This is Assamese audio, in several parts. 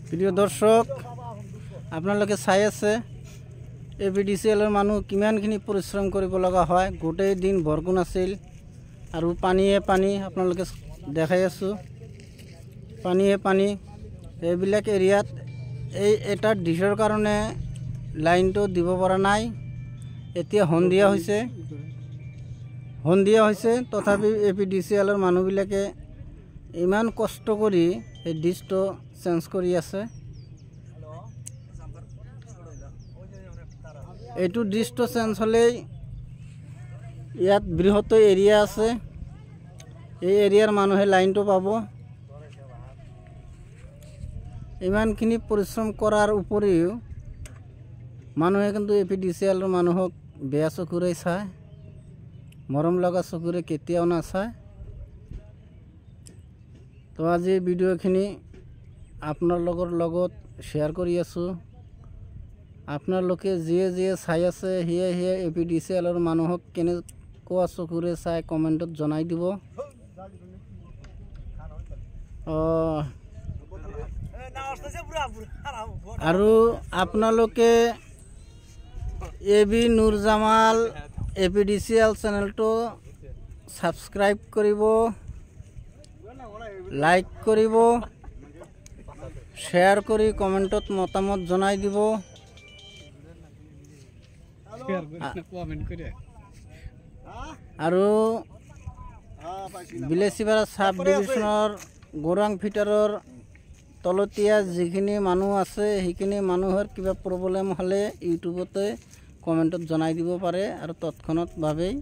প্ৰিয় দৰ্শক, আপোনালোকে চাই আছে এপিডিচিএলৰ মানুহ কিমানখিনি পৰিশ্ৰম কৰিব লগা হয়। গোটেই দিন বৰষুণ আছিল আৰু পানীয়ে পানী আপোনালোকে দেখাই আছোঁ, পানীয়ে পানী। এইবিলাক এৰিয়াত এটা ডিছৰ কাৰণে লাইনটো দিব পৰা নাই। এতিয়া সন্ধিয়া হৈছে তথাপি এপিডিচিএলৰ মানুহবিলাকে ইমান কষ্ট কৰি এই ডিছটো চেঞ্জ কৰি আছে। এইটো ডিছটো চেঞ্জ হ'লেই ইয়াত বৃহৎ এৰিয়া আছে, এই এৰিয়াৰ মানুহে লাইনটো পাব। ইমানখিনি পৰিশ্ৰম কৰাৰ উপৰিও মানুহে কিন্তু এপিডিচিএলৰ মানুহক বেয়া চকুৰে চায়, মৰম লগা চকুৰে কেতিয়াও নাচায়। তো আজি ভিডিঅ'খিনি আপোনালোকৰ লগত শ্বেয়াৰ কৰি আছোঁ। আপোনালোকে যিয়ে চাই আছে সিয়ে এপিডিচিএলৰ মানুহক কেনেকুৱা চকুৰে চাই কমেণ্টত জনাই দিব। আৰু আপোনালোকে এবি নুৰ জামাল এপিডিচিএল চেনেলটো ছাবস্ক্ৰাইব কৰিব, লাইক কৰিব, শ্বেয়াৰ কৰি কমেণ্টত মতামত জনাই দিব। আৰু বিলেচিপাৰা সাব ডিভিজনৰ গৌৰাং ফিটাৰৰ তলতীয়া যিখিনি মানুহ আছে সেইখিনি মানুহৰ কিবা প্ৰব্লেম হ'লে ইউটিউবতে কমেণ্টত জনাই দিব পাৰে আৰু তৎক্ষণাৎভাৱেই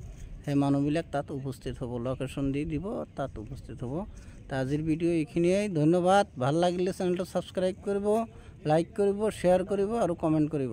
সেই মানুহবিলাক তাত উপস্থিত হ'ব, লোকেশ্যন দি দিব, তাত উপস্থিত হ'ব। আজিৰ ভিডিঅ' এইখিনিয়ে। ধন্যবাদ। ভাল লাগিলে চেনেলটো ছাবস্ক্ৰাইব কৰিব, লাইক কৰিব, শ্বেয়াৰ কৰিব আৰু কমেণ্ট কৰিব।